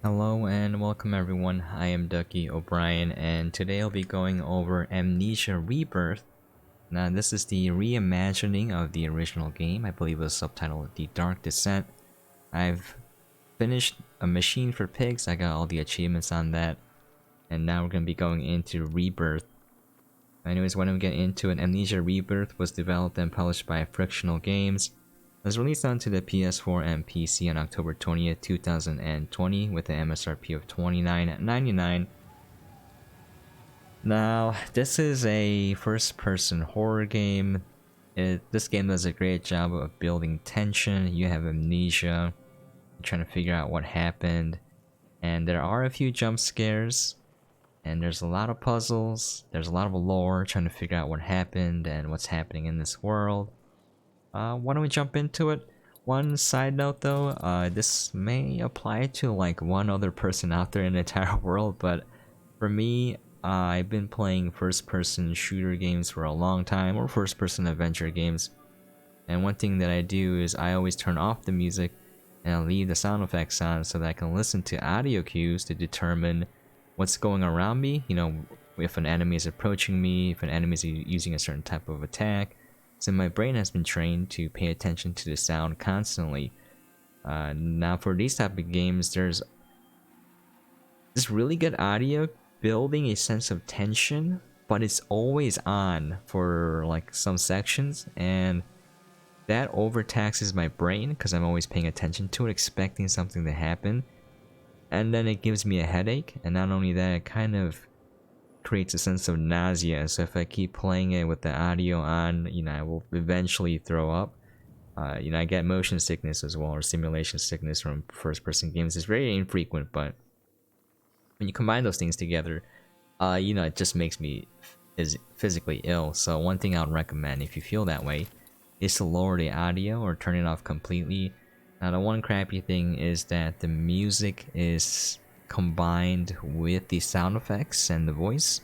Hello and welcome everyone, I am duckyobrien and today I'll be going over Amnesia Rebirth. Now this is the reimagining of the original game. I believe it was subtitled The Dark Descent. I've finished A Machine for Pigs, I got all the achievements on that, and now we're going to be going into Rebirth. Anyways, when we get into it, Amnesia Rebirth was developed and published by Frictional Games. It was released onto the PS4 and PC on October 20th, 2020 with an MSRP of $29.99. Now, this is a first-person horror game. This game does a great job of building tension. You have amnesia, you're trying to figure out what happened, and there are a few jump scares, and there's a lot of puzzles, there's a lot of lore, trying to figure out what happened and what's happening in this world. Why don't we jump into it? One side note though, this may apply to like one other person out there in the entire world, but for me, I've been playing first-person shooter games for a long time, or first-person adventure games, and one thing that I do is I always turn off the music and I leave the sound effects on so that I can listen to audio cues to determine what's going around me, you know, if an enemy is approaching me, if an enemy is using a certain type of attack. So my brain has been trained to pay attention to the sound constantly. Now for these type of games, there's this really good audio building a sense of tension, but it's always on for like some sections, and that overtaxes my brain because I'm always paying attention to it, expecting something to happen, and then it gives me a headache. And not only that, it kind of creates a sense of nausea. So if I keep playing it with the audio on, you know, I will eventually throw up. You know, I get motion sickness as well, or simulation sickness from first-person games. It's very infrequent, but when you combine those things together, you know, it just makes me physically ill. So one thing I would recommend if you feel that way is to lower the audio or turn it off completely. Now the one crappy thing is that the music is combined with the sound effects and the voice.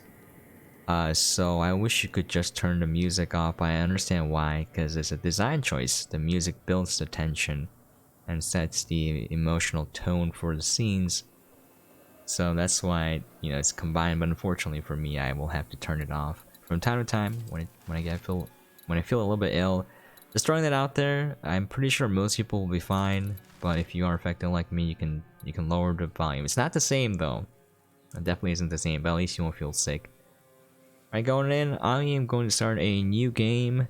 So I wish you could just turn the music off. I understand why, because it's a design choice. The music builds the tension and sets the emotional tone for the scenes. So that's why, you know, it's combined. But unfortunately for me, I will have to turn it off from time to time when I feel a little bit ill. Just throwing that out there. I'm pretty sure most people will be fine, but if you are affected like me, you can lower the volume. It's not the same though. It definitely isn't the same, but at least you won't feel sick. Alright, going in, I am going to start a new game,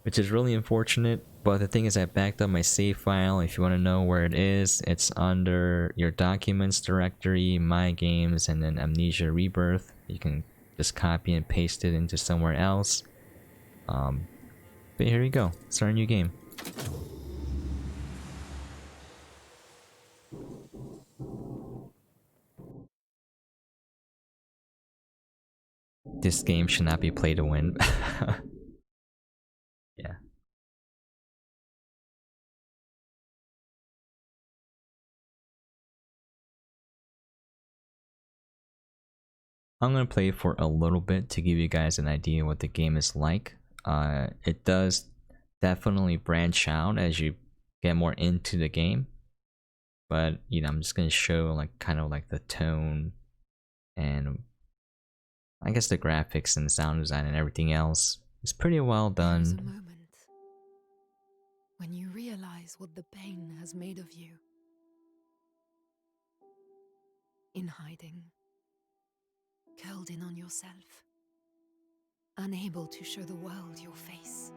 which is really unfortunate, but the thing is I backed up my save file. If you want to know where it is, it's under your documents directory, my games, and then Amnesia Rebirth. You can just copy and paste it into somewhere else. But here we go, start a new game. This game should not be played to win. Yeah. I'm gonna play for a little bit to give you guys an idea what the game is like. It does definitely branch out as you get more into the game, but you know, I'm just gonna show like kind of like the tone and I guess the graphics and the sound design and everything else is pretty well done. There's a moment when you realize what the pain has made of you. In hiding, curled in on yourself, unable to show the world your face.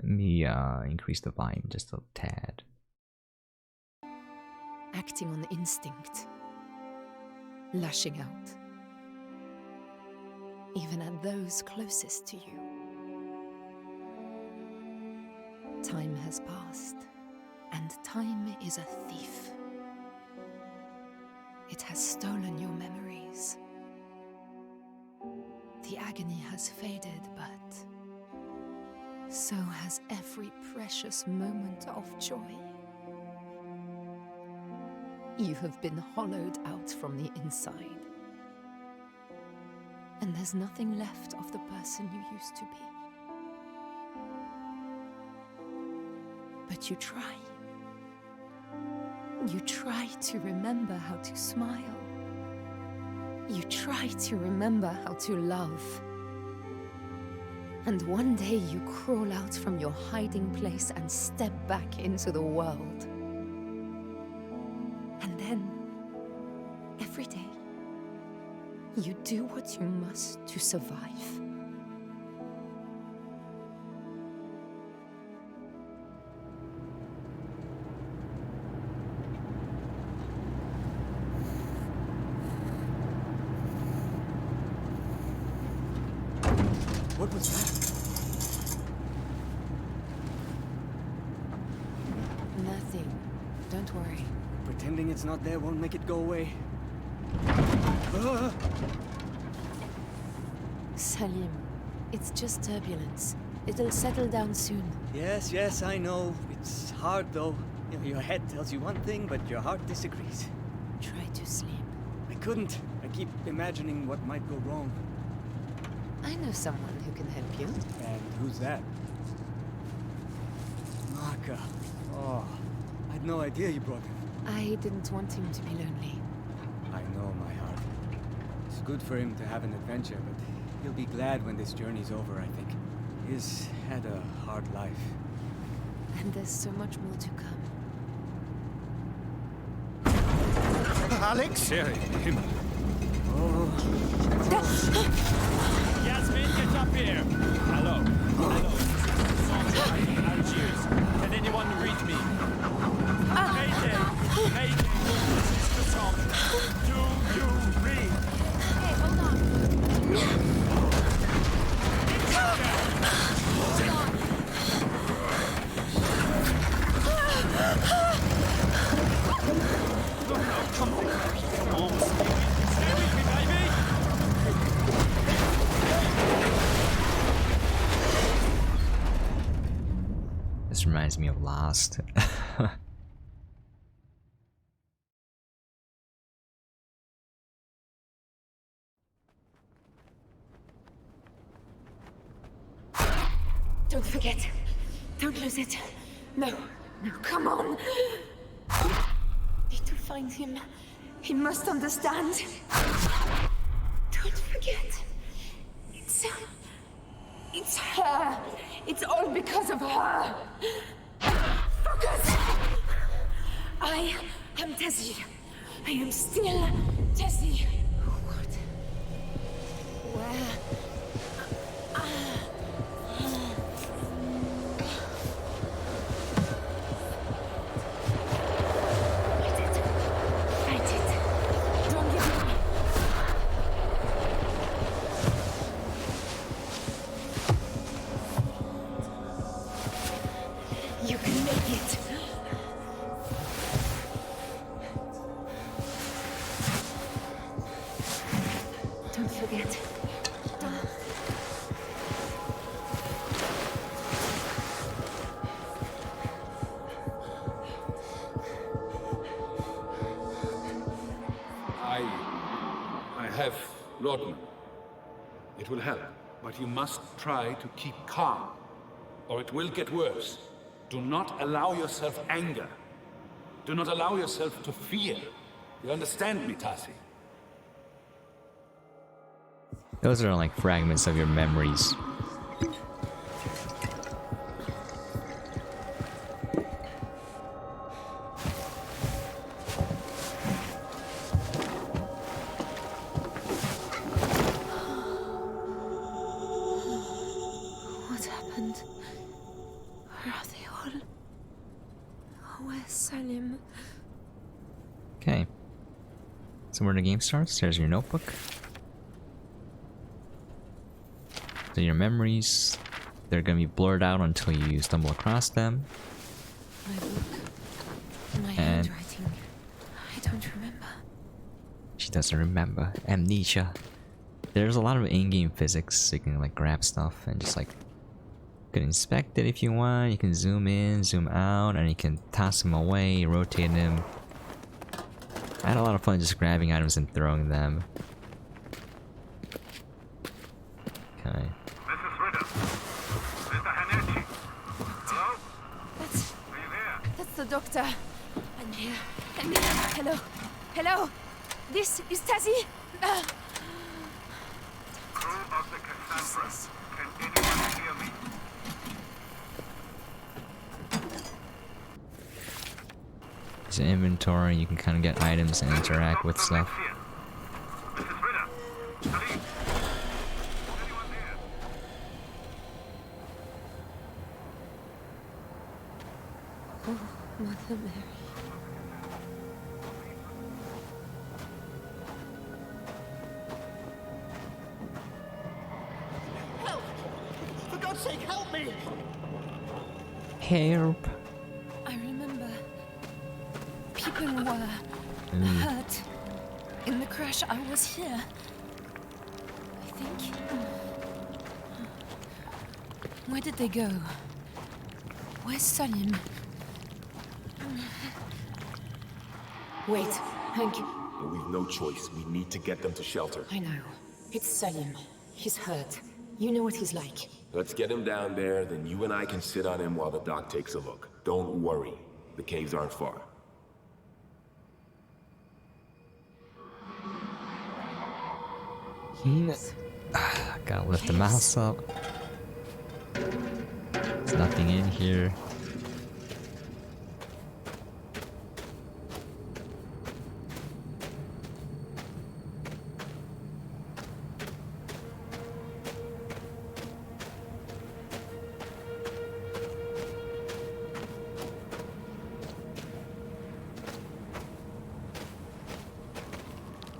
Let me increase the volume just a tad. Acting on instinct, lashing out, even at those closest to you. Time has passed, and time is a thief. It has stolen your memories. The agony has faded, but so has every precious moment of joy. You have been hollowed out from the inside, and there's nothing left of the person you used to be. But you try. You try to remember how to smile. You try to remember how to love. And one day you crawl out from your hiding place and step back into the world. And then, every day, you do what you must to survive. What was that? Nothing. Don't worry. Pretending it's not there won't make it go away. Salim, it's just turbulence. It'll settle down soon. Yes, I know. It's hard though. You know, your head tells you one thing, but your heart disagrees. Try to sleep. I couldn't. I keep imagining what might go wrong. I know someone who can help you. And who's that? Maka. Oh, I had no idea you brought him. I didn't want him to be lonely. I know, my heart. It's good for him to have an adventure, but he'll be glad when this journey's over, I think. He's had a hard life. And there's so much more to come. Alex? Him. Yasmin, get up here! Hello. Algiers. Can anyone read me? Mayday! Mayday! This is the song. Do you read? Hey, hold on. Come on, stay with me, baby! This reminds me of Lost. Don't forget. Don't lose it. No, come on. Need to find him. He must understand. Don't forget. It's her. It's all because of her. Focus! I am Tessie. I am still Tessie. What? Where? Fight it. Don't give up. You can make it. Don't forget. Don't. I have laudanum. It will help, but you must try to keep calm, or it will get worse. Do not allow yourself anger. Do not allow yourself to fear. You understand me, Tassi? Those are like fragments of your memories. What happened? Where are they all? Where's Salim? Okay. So when the game starts, there's your notebook. So your memories, they're gonna be blurred out until you stumble across them. My book. My And- handwriting. I don't remember. She doesn't remember. Amnesia. There's a lot of in-game physics, so you can like grab stuff and just like you can inspect it if you want. You can zoom in, zoom out, and you can toss them away, rotate them. I had a lot of fun just grabbing items and throwing them. Okay. Mrs. Ritter. Mr. Hanechi. Hello? That's Are you there? that's the doctor. I'm here. Hello? Hello? This is Tazzy? Crew of the Cassandra. Can anyone hear me? It's an inventory, you can kind of get items and interact with stuff. Amnesia. This is Ritter. Salim. Anyone there? Oh, Mother Mary. For God's sake, help me! Help! I remember people were hurt. In the crash, I was here. I think. Where did they go? Where's Salim? Wait, Hank. But we've no choice. We need to get them to shelter. I know. It's Salim. He's hurt. You know what he's like. Let's get him down there, then you and I can sit on him while the doc takes a look. Don't worry. The caves aren't far. Gotta lift the mouse up. There's nothing in here.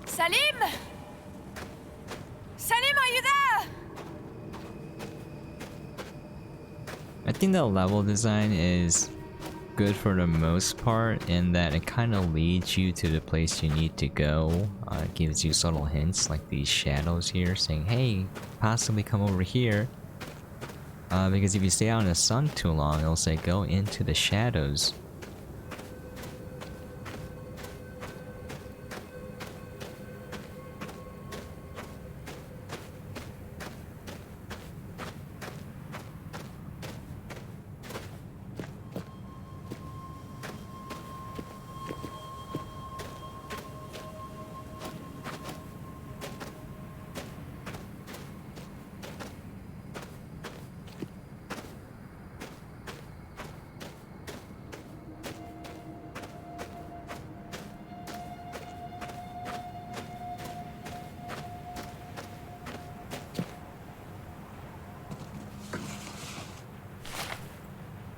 Salim! Salim, are you there? I think the level design is good for the most part in that it kind of leads you to the place you need to go. It gives you subtle hints like these shadows here saying, hey, possibly come over here. Because if you stay out in the sun too long, it'll say go into the shadows.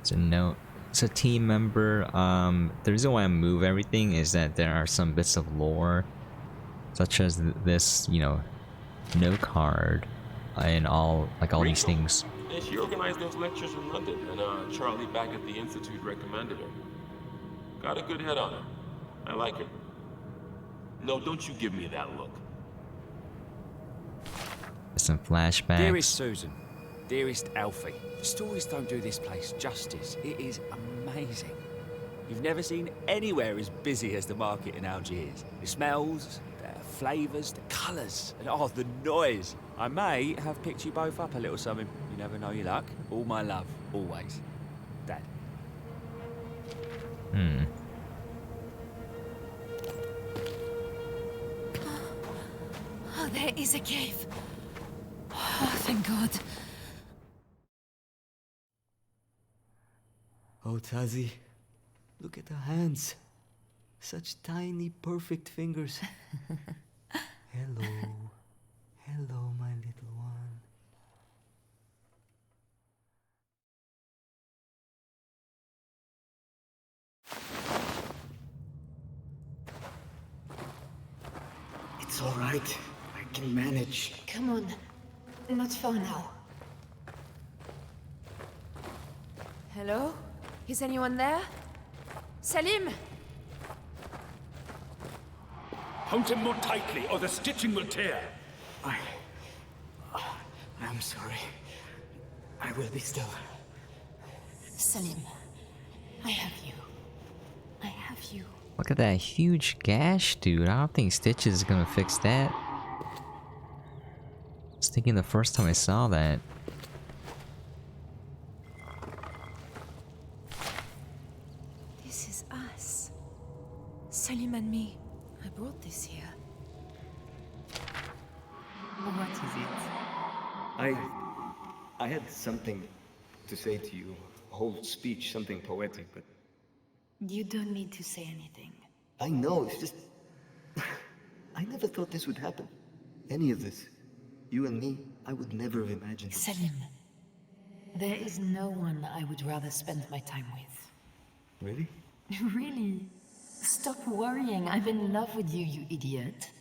It's a note. It's a team member. The reason why I move everything is that there are some bits of lore, such as this, you know, note card, and all these things. And she organized those lectures in London, and Charlie back at the Institute recommended her. Got a good head on her. I like her. No, don't you give me that look. Some flashbacks. Dearest Susan, dearest Alfie, the stories don't do this place justice. It is amazing. You've never seen anywhere as busy as the market in Algiers. The smells, the flavours, the colours, and oh, the noise. I may have picked you both up a little something. You never know your luck. All my love, always. Dad. Oh, there is a cave. Oh, thank God. Oh, Tazzy, look at the hands. Such tiny, perfect fingers. Hello. Hello, my little one. It's all right. I can manage. Come on. Not far now. Hello? Is anyone there? Salim! Hold him more tightly, or the stitching will tear. I'm sorry. I will be still. Salim, I have you. I have you. Look at that huge gash, dude. I don't think Stitches is gonna fix that. I was thinking the first time I saw that. This is us. Selim and me, I brought this here. What is it? I had something to say to you. A whole speech, something poetic, but... You don't need to say anything. I know, it's just... I never thought this would happen. Any of this. You and me, I would never have imagined it. Selim, there is no one I would rather spend my time with. Really? Really? Stop worrying. I'm in love with you, you idiot.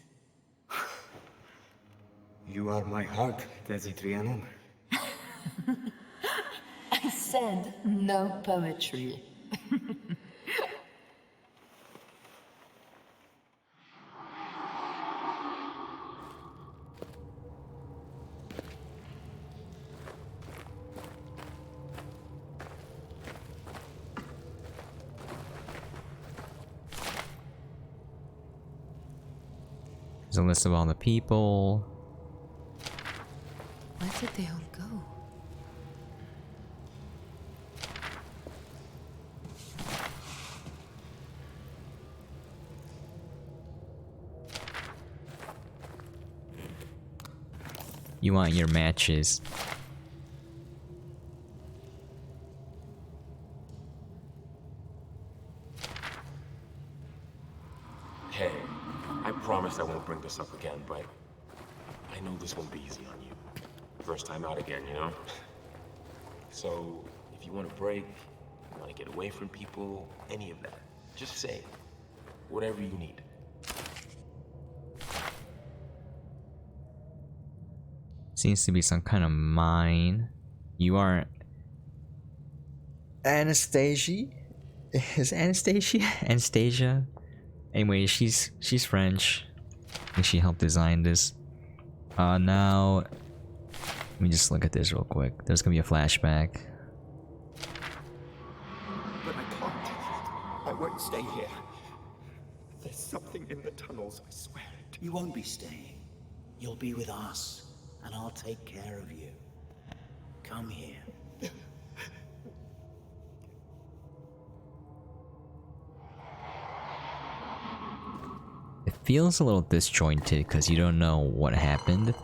You are my heart, Desi Trianon. I said no poetry. There's a list of all the people. Where did they all go? You want your matches. Hey, I promise I won't bring this up again, but I know this won't be easy on you. First time out again, you know? So, if you want a break, you want to get away from people, any of that, just say it. Whatever you need. Seems to be some kind of mine. You are Anastasia? Is Anastasia? Anastasia? Anyway, she's French. I think she helped design this. Now let me just look at this real quick. There's gonna be a flashback. But I can't. I won't stay here. There's something in the tunnels, I swear it. You won't be staying. You'll be with us, and I'll take care of you. Come here. It feels a little disjointed because you don't know what happened,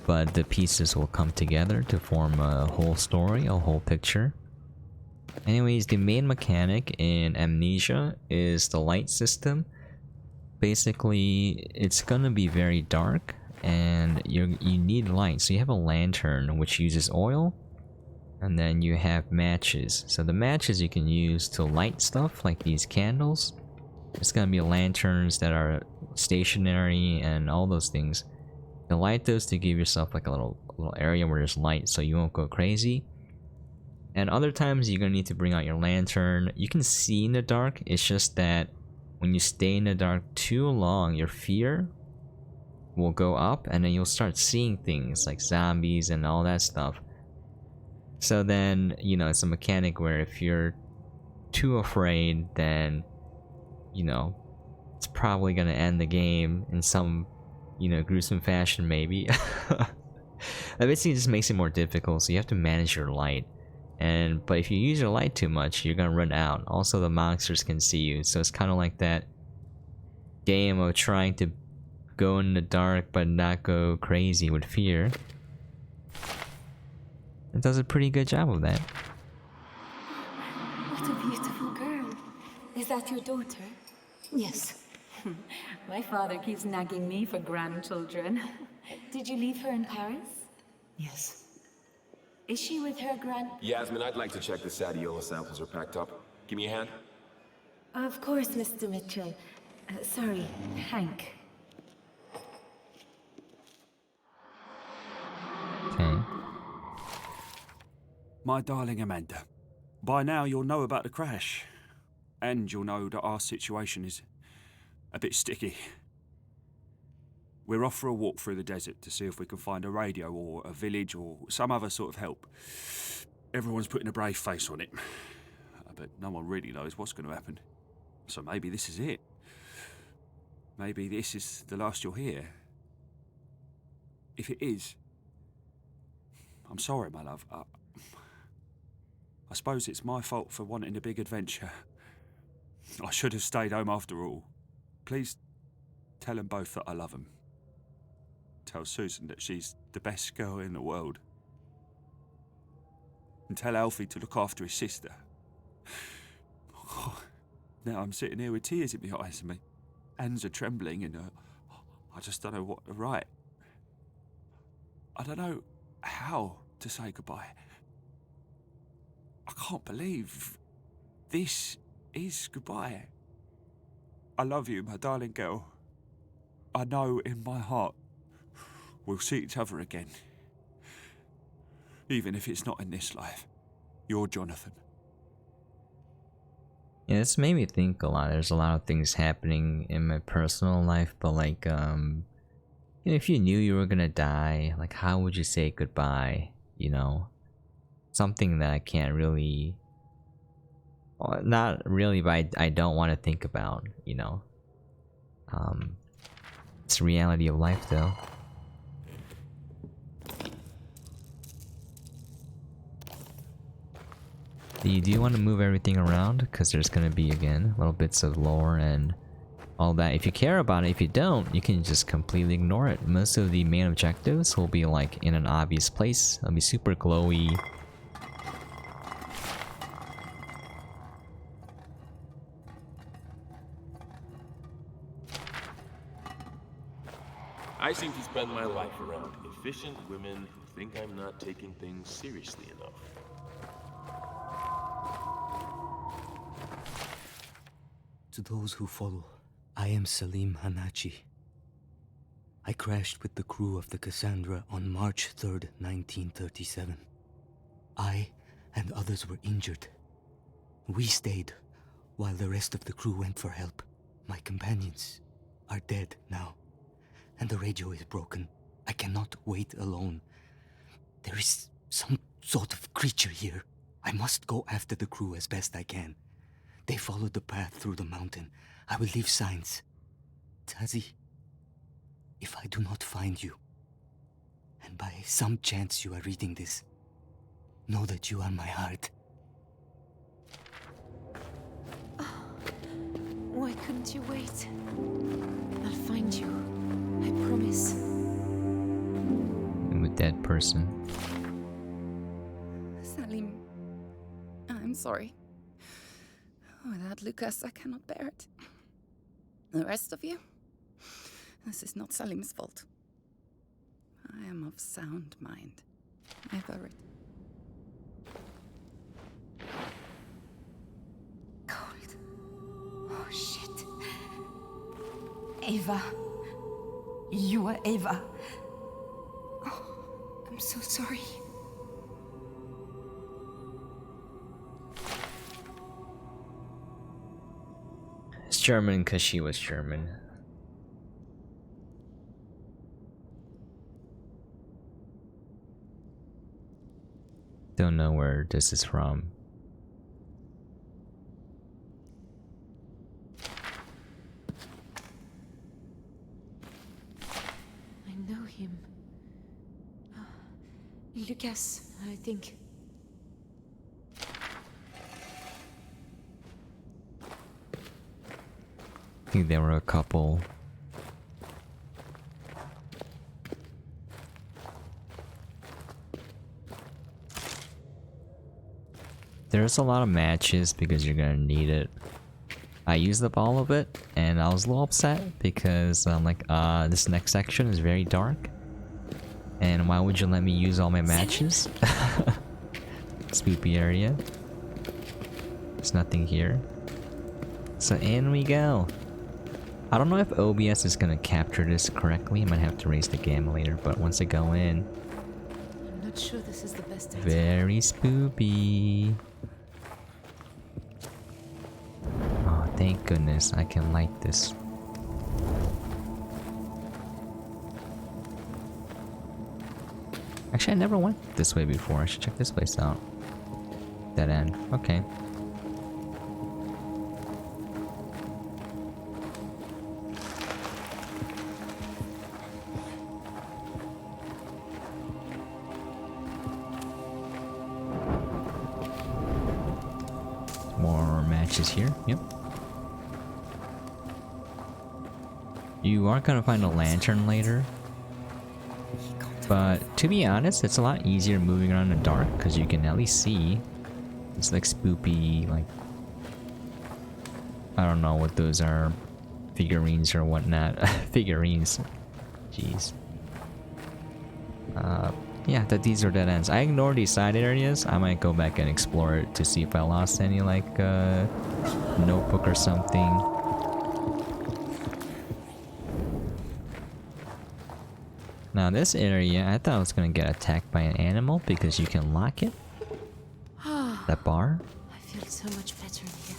but the pieces will come together to form a whole story, a whole picture. Anyways, the main mechanic in Amnesia is the light system. Basically, it's gonna be very dark, and you need light. So you have a lantern which uses oil, and then you have matches. So the matches you can use to light stuff like these candles. It's gonna be lanterns that are stationary and all those things. You light those to give yourself like a little area where there's light so you won't go crazy. And other times you're gonna need to bring out your lantern. You can see in the dark, it's just that when you stay in the dark too long, your fear will go up and then you'll start seeing things like zombies and all that stuff. So then, you know, it's a mechanic where if you're too afraid, then you know, it's probably gonna end the game in some, you know, gruesome fashion maybe. That basically just makes it more difficult, so you have to manage your light. But if you use your light too much, you're gonna run out. Also, the monsters can see you, so it's kind of like that game of trying to go in the dark but not go crazy with fear. It does a pretty good job of that. What a beautiful girl. Is that your daughter? Yes. My father keeps nagging me for grandchildren. Did you leave her in Paris? Yes. Is she with her Yasmin, I'd like to check the Sadiola samples are packed up. Give me a hand. Of course, Mr. Mitchell. Sorry, Hank. Okay. My darling Amanda, by now you'll know about the crash. And you'll know that our situation is a bit sticky. We're off for a walk through the desert to see if we can find a radio or a village or some other sort of help. Everyone's putting a brave face on it, but no one really knows what's going to happen. So maybe this is it. Maybe this is the last you'll hear. If it is, I'm sorry, my love. I suppose it's my fault for wanting a big adventure. I should have stayed home after all. Please tell them both that I love them. Tell Susan that she's the best girl in the world. And tell Alfie to look after his sister. Now I'm sitting here with tears in my eyes and my hands are trembling and I just don't know what to write. I don't know how to say goodbye. I can't believe this is goodbye. I love you, my darling girl. I know in my heart we'll see each other again. Even if it's not in this life. You're Jonathan. Yeah, this made me think a lot. There's a lot of things happening in my personal life, but like, you know, if you knew you were gonna die, like, how would you say goodbye? You know, something that I can't really, well, not really, but I don't want to think about. You know, it's the reality of life, though. You do want to move everything around because there's going to be, again, little bits of lore and all that. If you care about it, if you don't, you can just completely ignore it. Most of the main objectives will be like in an obvious place. It'll be super glowy. I seem to spend my life around efficient women who think I'm not taking things seriously enough. To those who follow, I am Salim Hanachi. I crashed with the crew of the Cassandra on March 3rd, 1937. I and others were injured. We stayed while the rest of the crew went for help. My companions are dead now, and the radio is broken. I cannot wait alone. There is some sort of creature here. I must go after the crew as best I can. They followed the path through the mountain. I will leave signs. Tazi, if I do not find you, and by some chance you are reading this, know that you are my heart. Why couldn't you wait? I'll find you. I promise. I'm a dead person. Salim, I'm sorry. Without Lucas, I cannot bear it. The rest of you, this is not Salim's fault. I am of sound mind. I've heard. Cold. Oh, shit. Ava. You are Ava. Oh, I'm so sorry. It's German because she was German. Don't know where this is from. I know him. Lucas, I think. I think they were a couple. There's a lot of matches because you're gonna need it. I used up all of it and I was a little upset because I'm like, this next section is very dark. And why would you let me use all my matches? Spoopy area. There's nothing here. So in we go. I don't know if OBS is gonna capture this correctly. I might have to raise the gamma later, but once I go in, I'm not sure this is the best idea. very spoopy. Oh, thank goodness I can light this. Actually, I never went this way before. I should check this place out. Dead end. Okay. More matches here. Yep. You are gonna find a lantern later. But to be honest, it's a lot easier moving around in the dark because you can at least see. It's like spoopy, like I don't know what those are, figurines or whatnot. Figurines. Jeez. Yeah, these are dead ends. I ignored these side areas. I might go back and explore it to see if I lost any like notebook or something. Now this area, I thought I was gonna get attacked by an animal because you can lock it. That bar. I feel so much better here.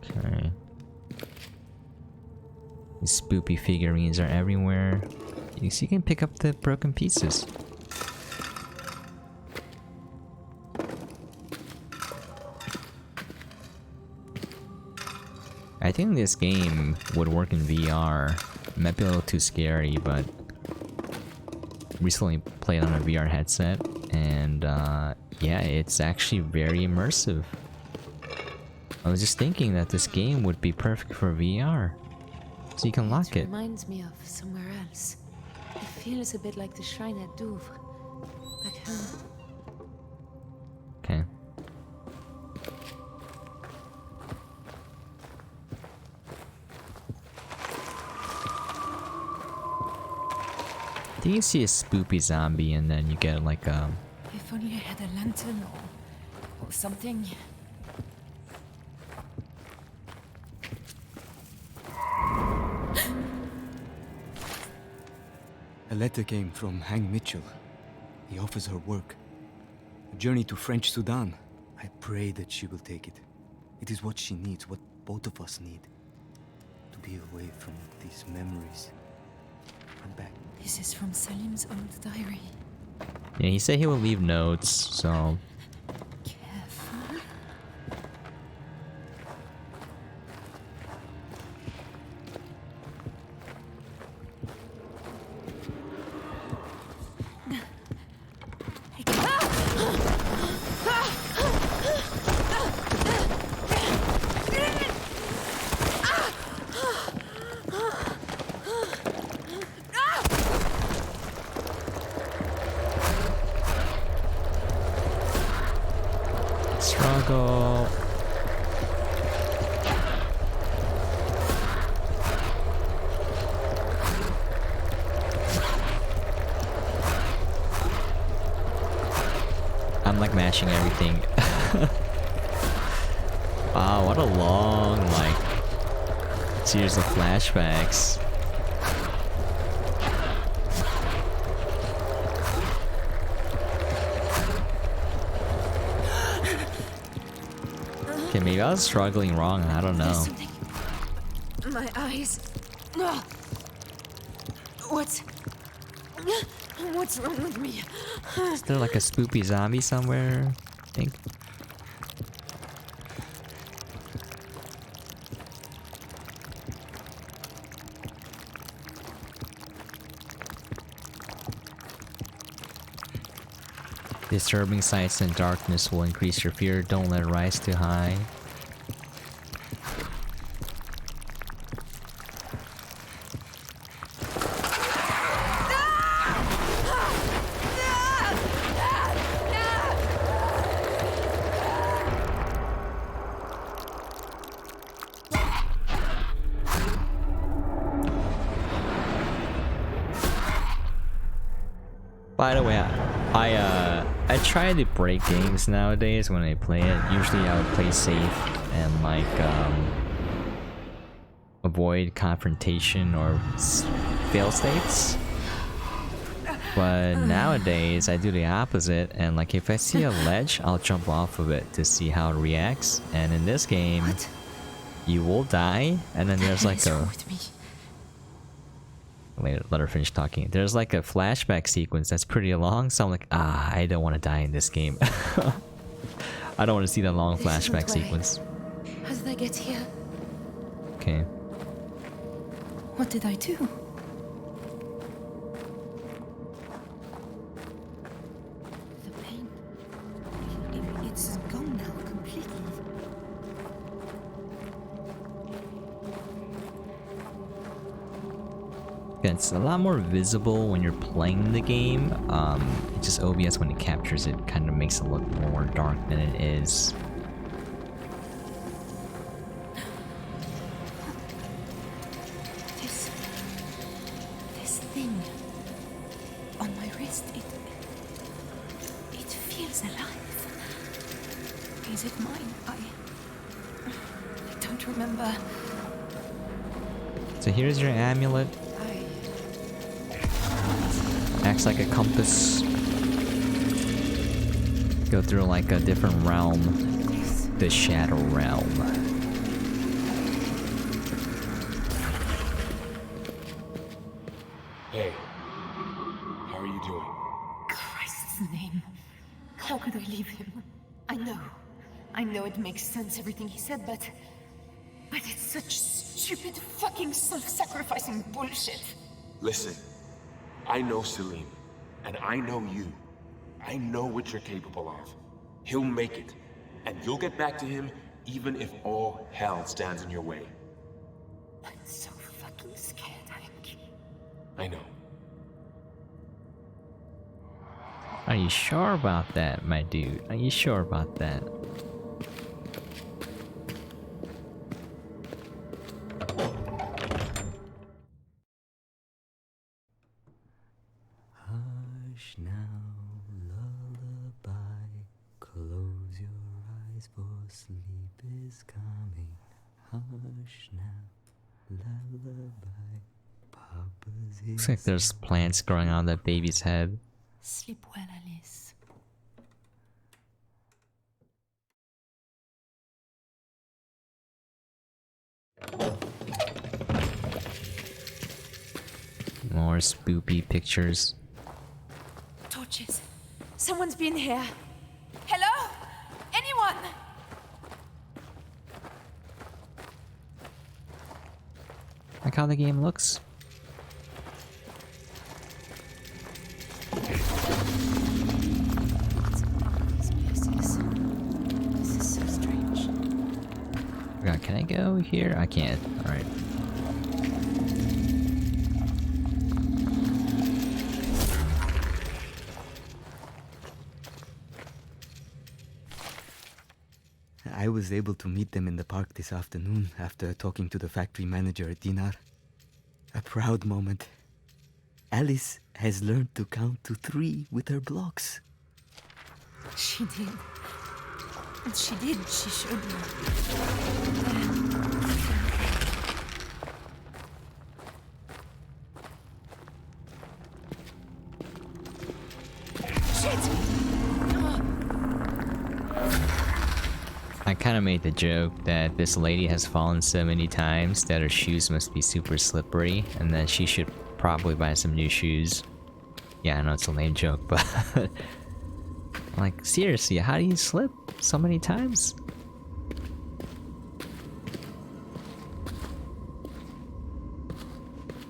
Okay. These spoopy figurines are everywhere. You can pick up the broken pieces. I think this game would work in VR. It might be a little too scary, but recently played on a VR headset, and yeah, it's actually very immersive. I was just thinking that this game would be perfect for VR, so you can lock it. Reminds me of somewhere else. It feels a bit like the shrine at Douvres, back home. Okay. I think you see a spoopy zombie and then you get like a... If only I had a lantern or something. A letter came from Hang Mitchell. He offers her work. A journey to French Sudan. I pray that she will take it. It is what she needs, what both of us need. To be away from these memories. I'm back. This is from Salim's old diary. Yeah, he said he will leave notes, so... Careful. Struggle. I'm like mashing everything. Wow, what a long like series of flashbacks. Okay, maybe I was struggling wrong, I don't know. My eyes. What's wrong with me? Is there like a spoopy zombie somewhere? I think. Disturbing sights and darkness will increase your fear. Don't let it rise too high. By the way, I try to break games nowadays when I play it. Usually I would play safe and like avoid confrontation or fail states. But nowadays I do the opposite, and like if I see a ledge, I'll jump off of it to see how it reacts. And in this game, you will die, and then there's like a... Let her finish talking. There's like a flashback sequence that's pretty long, so I'm like, I don't want to die in this game. I don't want to see that long flashback sequence. How did I get here? Okay. What did I do? The pain. It's gone now completely. It's a lot more visible when you're playing the game. It's just OBS when it captures it kind of makes it look more dark than it is. This thing on my wrist, it feels alive. Is it mine? I don't remember. So here's your amulet. Acts like a compass. Go through like a different realm. The Shadow Realm. Hey, how are you doing? Christ's name. How could I leave him? I know it makes sense, everything he said, but it's such stupid fucking self-sacrificing bullshit. Listen, I know Salim, and I know you. I know what you're capable of. He'll make it, and you'll get back to him even if all hell stands in your way. I'm so fucking scared, Hank. I know. Are you sure about that, my dude? Are you sure about that? Hush now, lullaby. Close your eyes, for sleep is coming. Hush now, lullaby. Papa's here. Looks like there's plants growing on that baby's head. Sleep well, Alice. More spoopy pictures. Torches. Someone's been here. Hello? Anyone? Like how the game looks. This is so strange. God, can I go here? I can't. Alright. I was able to meet them in the park this afternoon after talking to the factory manager at Dinar. A proud moment. Alice has learned to count to 3 with her blocks. She did. She showed me. I kind of made the joke that this lady has fallen so many times that her shoes must be super slippery, and that she should probably buy some new shoes. Yeah, I know it's a lame joke, but like, seriously, how do you slip so many times?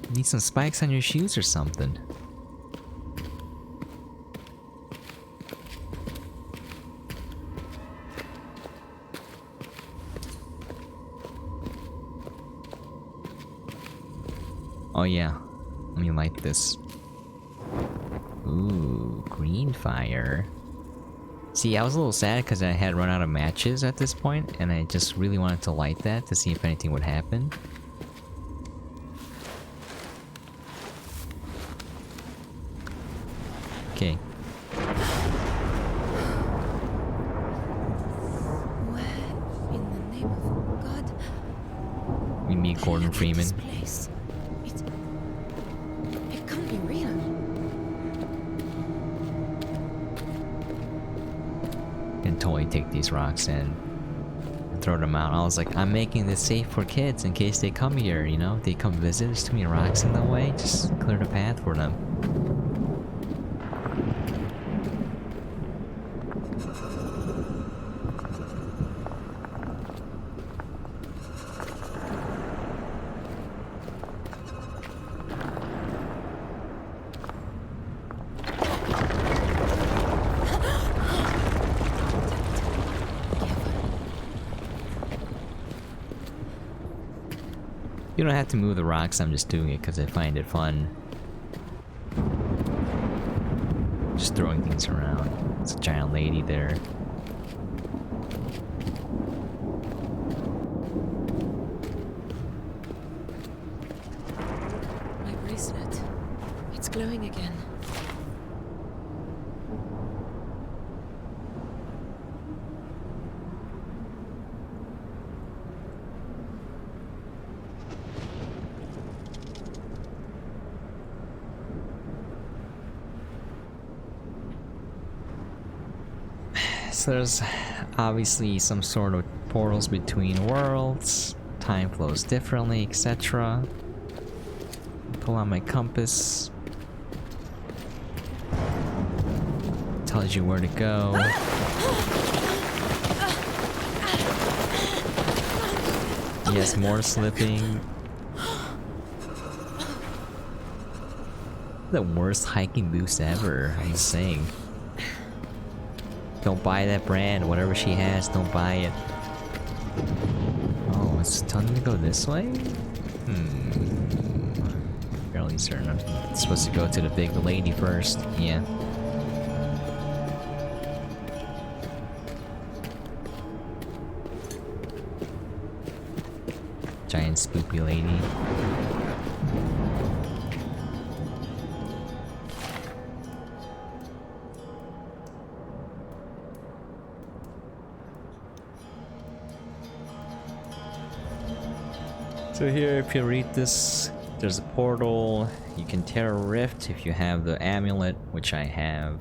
You need some spikes on your shoes or something. Oh yeah, let me light this. Ooh, green fire. See, I was a little sad because I had run out of matches at this point, and I just really wanted to light that to see if anything would happen. Okay. Where in the name of God? We meet Gordon Freeman. This place. It can't be real. Can totally take these rocks and throw them out. I was like, I'm making this safe for kids in case they come here, you know? If they come visit, there's too many rocks in the way, just clear the path for them. You don't have to move the rocks, I'm just doing it because I find it fun. Just throwing things around. It's a giant lady there. My bracelet. It's glowing again. So there's obviously some sort of portals between worlds, time flows differently, etc. Pull out my compass. Tells you where to go. Yes, more slipping. The worst hiking boots ever, I'm just saying. Don't buy that brand, whatever she has, don't buy it. Oh, it's telling me to go this way? Fairly certain I'm supposed to go to the big lady first, yeah. Giant spoopy lady. So here, if you read this, there's a portal. You can tear a rift if you have the amulet, which I have.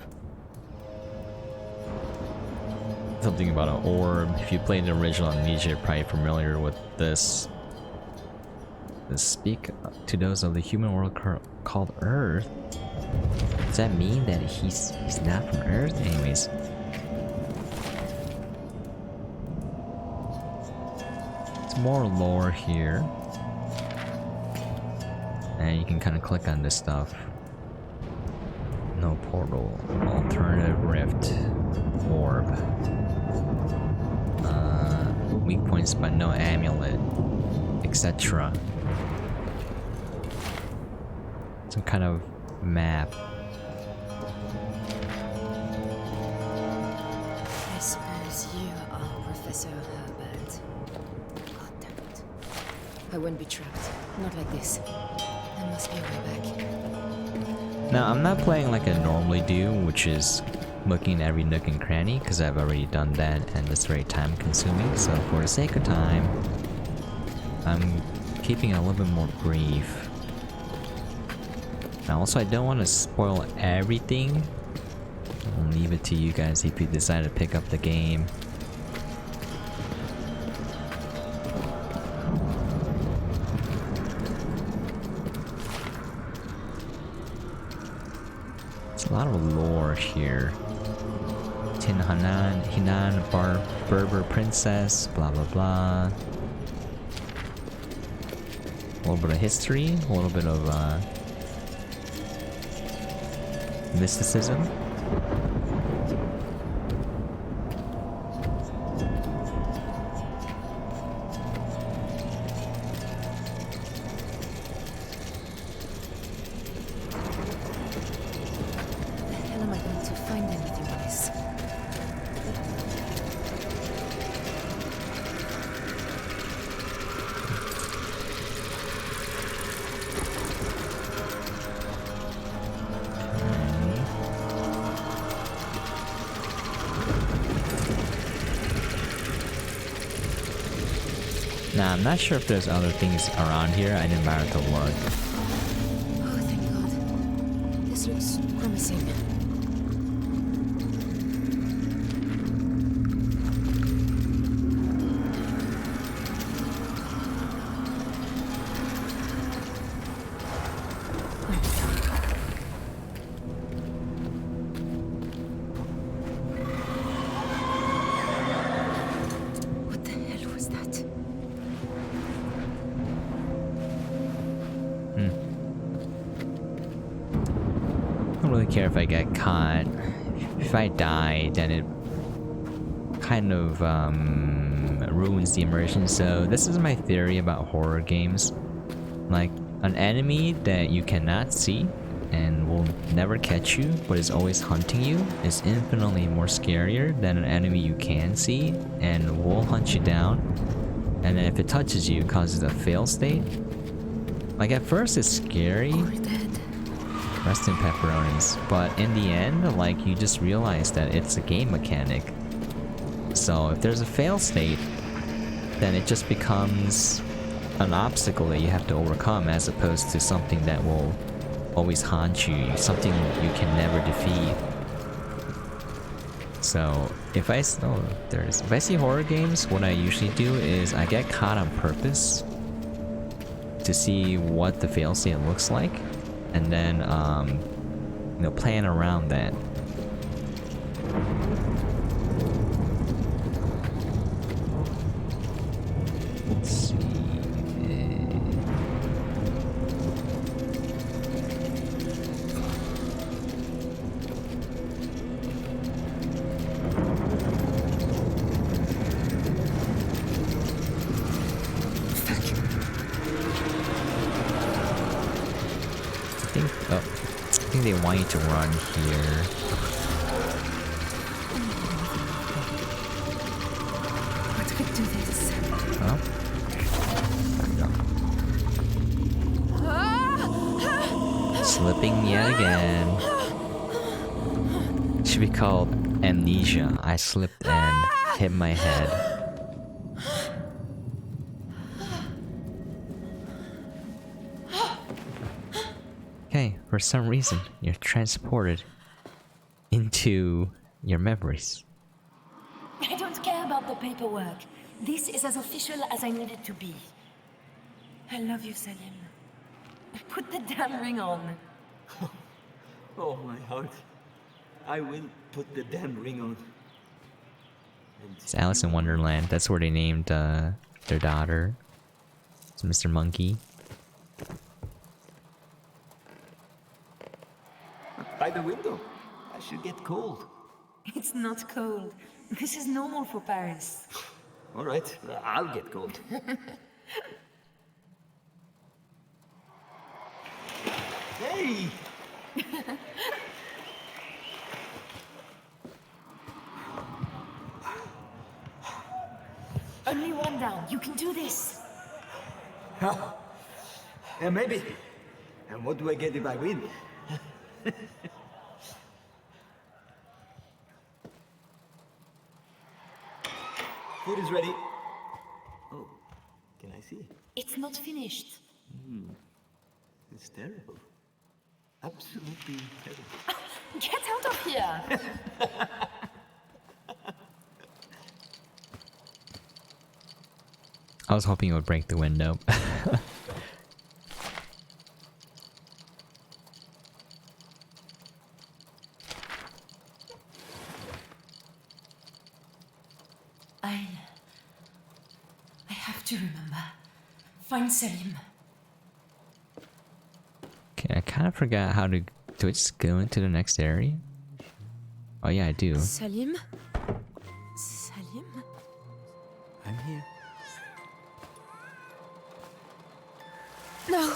Something about an orb. If you played the original Amnesia, you're probably familiar with this. Speak to those of the human world called Earth. Does that mean that he's not from Earth? Anyways. It's more lore here. And you can kind of click on this stuff. No portal. Alternative rift. Orb. Weak points but no amulet. Etc. Some kind of map. I suppose you are Professor Herbert. God damn it. I won't be trapped. Not like this. There must be a way back. Now, I'm not playing like I normally do, which is looking at every nook and cranny, because I've already done that and it's very time consuming. So for the sake of time, I'm keeping it a little bit more brief. Now also, I don't want to spoil everything. I'll leave it to you guys if you decide to pick up the game. It's a lot of lore here. Tin Hinan, Berber princess, blah blah blah. A little bit of history, a little bit of mysticism. How am I going to find anything on this? Now, I'm not sure if there's other things around here. I didn't bother to look. Oh, thank God. This looks promising. What the hell was that? I don't really care if I get caught. If I die, then it kind of ruins the immersion. So this is my theory about horror games. Like, an enemy that you cannot see and will never catch you, but is always hunting you, is infinitely more scarier than an enemy you can see and will hunt you down. And then if it touches you, it causes a fail state. Like, at first it's scary. Rest in pepperonis. But in the end, like, you just realize that it's a game mechanic. So if there's a fail state, then it just becomes an obstacle that you have to overcome, as opposed to something that will always haunt you, something you can never defeat. So if I see horror games, what I usually do is I get caught on purpose to see what the failsafe looks like, and then you know, plan around that. Let's see. I think they want you to run here. What could do this? Huh? There we go. Slipping yet again. Should be called Amnesia. I slipped and hit my head. Okay, for some reason, you're transported into your memories. I don't care about the paperwork. This is as official as I need it to be. I love you, Salim. Put the damn ring on. Oh, my heart. I will put the damn ring on. It's Alice in Wonderland. That's where they named their daughter. It's Mr. Monkey. By the window. I should get cold. It's not cold. This is normal for Paris. All right, I'll get cold. Hey! Only one down. You can do this. Yeah, maybe. And what do I get if I win? Food is ready. Oh, can I see? It's not finished. It's terrible. Absolutely terrible. Get out of here! I was hoping it would break the window. I have to remember. Find Salim. Okay, I kind of forgot how to... Do I just go into the next area? Oh yeah, I do. Salim? Salim? I'm here. No!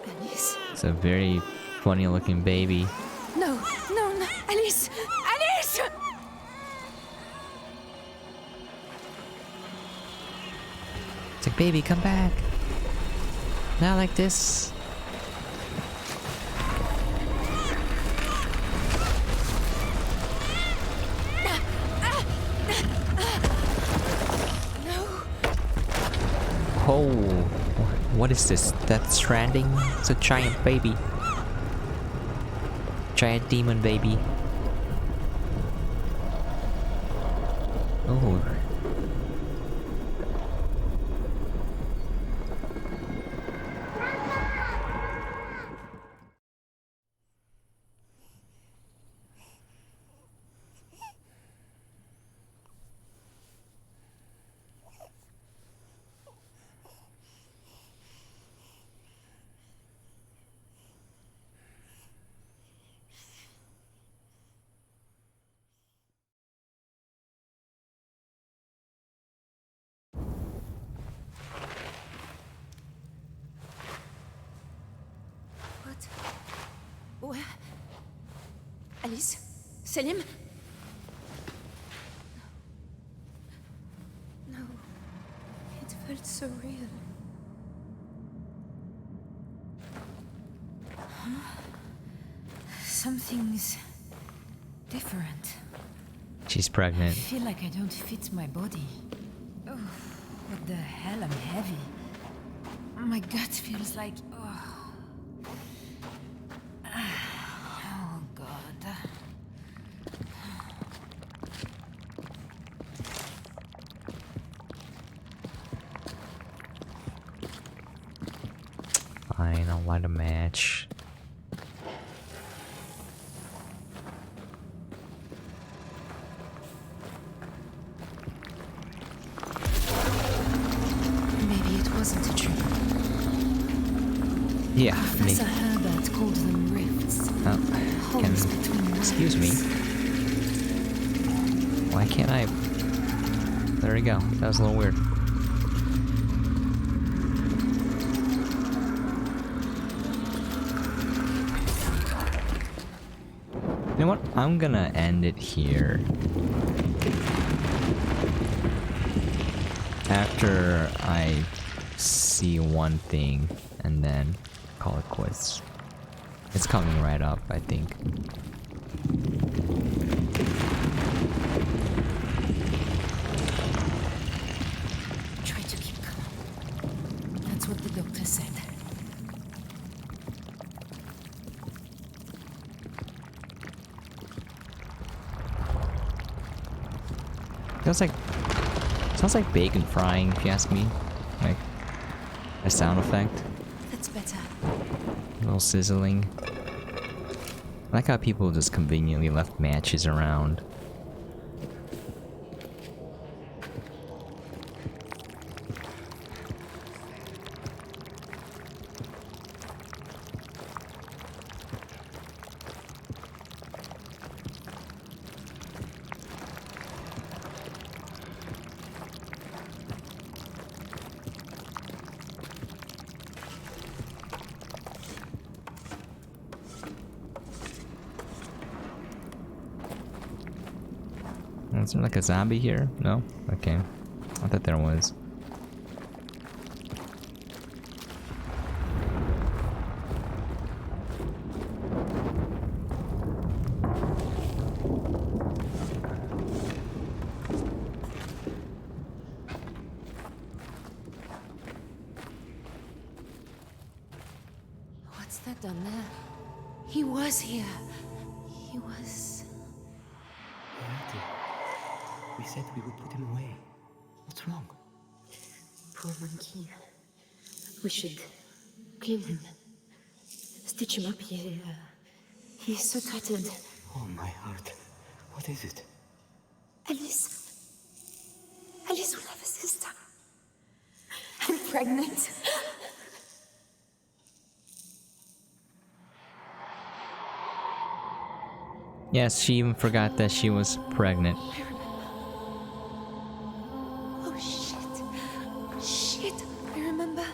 Alice? It's a very funny looking baby. No, no, no! Alice! Alice! It's like, baby, come back. Not like this. Oh, what is this? Death Stranding? It's a giant baby. Giant demon baby. Oh. Alice? Selim? No. It felt so real. Huh? Something's different. She's pregnant. I feel like I don't fit my body. Oh, what the hell? I'm heavy. My gut feels like... Oh, oh God. Fine, I'll light a match. Maybe it wasn't a trick. Yeah, Professor Herbert called them rifts. Holes between excuse me. Why can't I? There we go. That was a little weird. You know what? I'm gonna end it here. After I see one thing and then call it quits. It's coming right up, I think. Try to keep calm. That's what the doctor said. Sounds like bacon frying, if you ask me. Like a sound effect. That's better. A little sizzling. I like how people just conveniently left matches around. Is there like a zombie here? No? Okay. I thought there was. What's that down there? He was here. He was... We said we would put him away. What's wrong? Poor monkey. We should clean him. Stitch him up. He's so tattered. Oh, my heart. What is it? Alice. Alice will have a sister. I'm pregnant. Yes, she even forgot that she was pregnant. Oh, shit. Shit. I remember.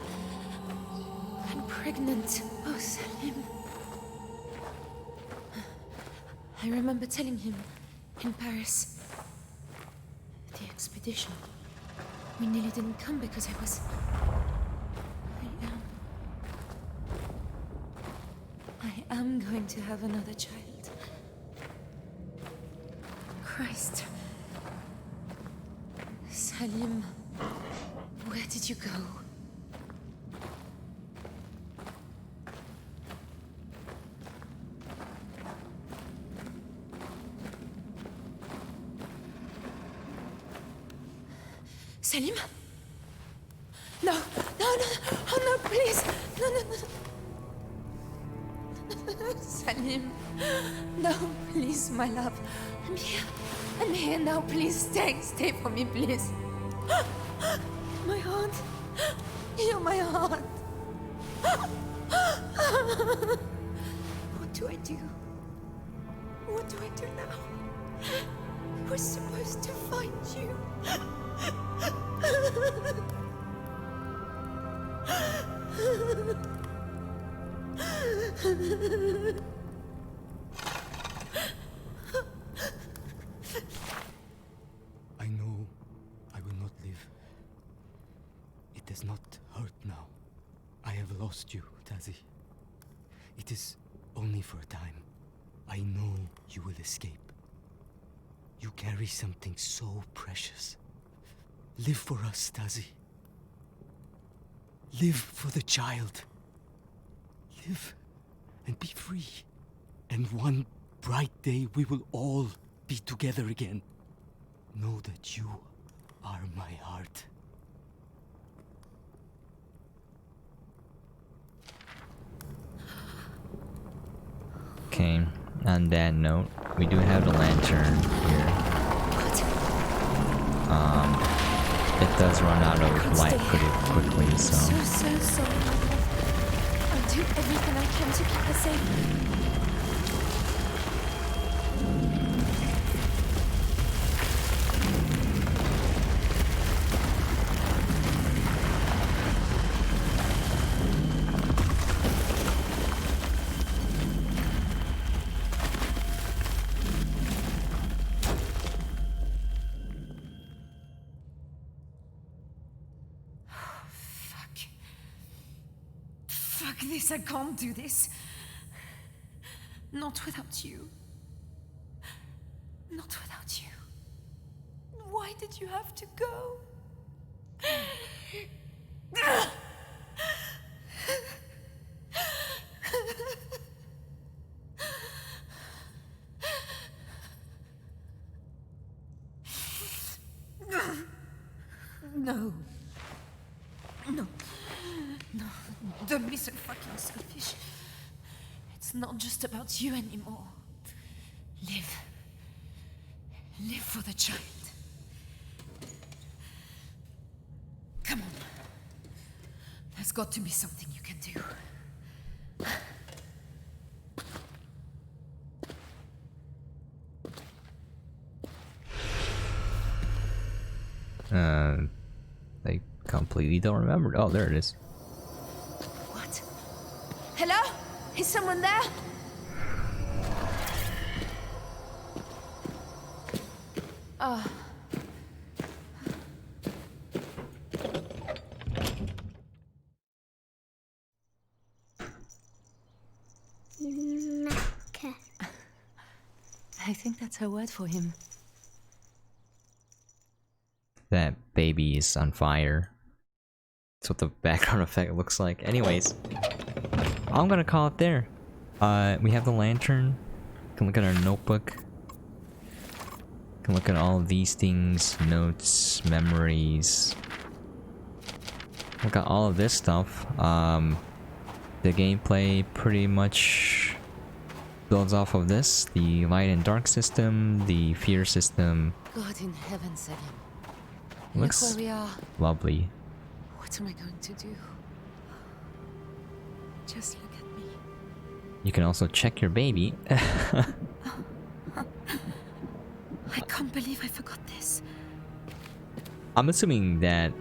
I'm pregnant. Oh, Salim. I remember telling him in Paris. The expedition. We nearly didn't come because I am going to have another child. Christ. Salim, where did you go? Salim? No, no, no, oh no, please. No, no, no. Salim. No, please, my love. I'm here. I'm here now. Please stay. Stay for me, please. My heart. You're my heart. What do I do? What do I do now? We're supposed to find you. does not hurt now. I have lost you, Tazi. It is only for a time. I know you will escape. You carry something so precious. Live for us, Tazi. Live for the child. Live and be free. And one bright day we will all be together again. Know that you are my heart. Okay, on that note, we do have the lantern here. It does run out of light pretty quickly, so... So sorry. I'll do everything I can to keep her safe. I can't do this. Not without you. Not without you. Why did you have to go? No. No. No. Don't be so fucking selfish. It's not just about you anymore. Live. Live for the child. Come on. There's got to be something you can do. I completely don't remember. Oh, there it is. What? Hello? Is someone there? Oh. I think that's her word for him. That baby is on fire. That's what the background effect looks like. Anyways, I'm gonna call it there. We have the lantern. You can look at our notebook. You can look at all of these things, notes, memories. Look at all of this stuff. The gameplay pretty much builds off of this. The light and dark system, the fear system. God in heaven, Selim. Looks Look where we are. lovely. What am I going to do? Just look at me. You can also check your baby. I can't believe I forgot this. I'm assuming that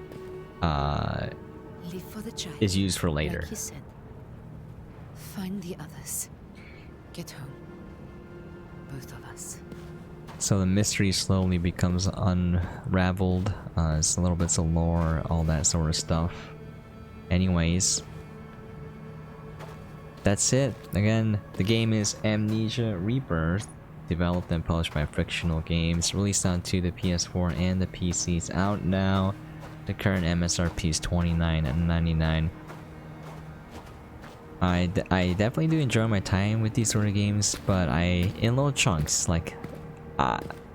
Live for the child. is used for later. Like you said. Find the others. Get home. Both of us. So the mystery slowly becomes unraveled. It's a little bits of lore, all that sort of stuff. Anyways, that's it. Again, the game is Amnesia Rebirth, developed and published by Frictional Games, released onto the PS4 and the PC. It's out now. The current MSRP is $29.99. I definitely do enjoy my time with these sort of games, but in little chunks, like,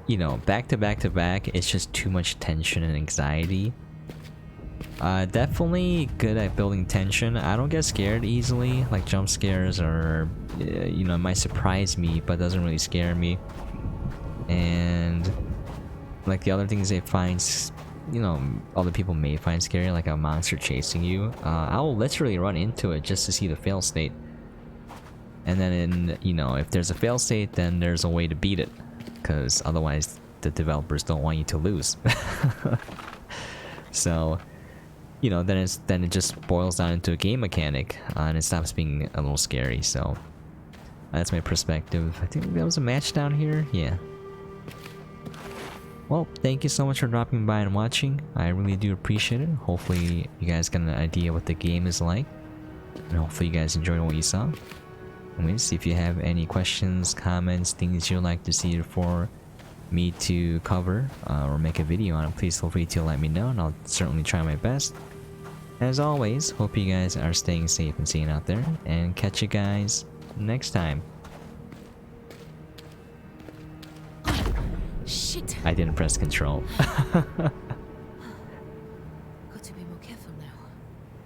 you know, back to back to back, it's just too much tension and anxiety. Definitely good at building tension. I don't get scared easily, like jump scares or, you know, it might surprise me, but doesn't really scare me. And like the other things they find, you know, other people may find scary, like a monster chasing you. I will literally run into it just to see the fail state. And then, you know, if there's a fail state, then there's a way to beat it. Because otherwise the developers don't want you to lose. So, you know, then it just boils down into a game mechanic, and it stops being a little scary. So that's my perspective. I think there was a match down here. Yeah. Well, thank you so much for dropping by and watching. I really do appreciate it. Hopefully you guys got an idea what the game is like. And hopefully you guys enjoyed what you saw. Anyways, if you have any questions, comments, things you'd like to see for me to cover or make a video on, please feel free to let me know and I'll certainly try my best. As always, hope you guys are staying safe and seeing out there, and catch you guys next time. Shit. I didn't press control.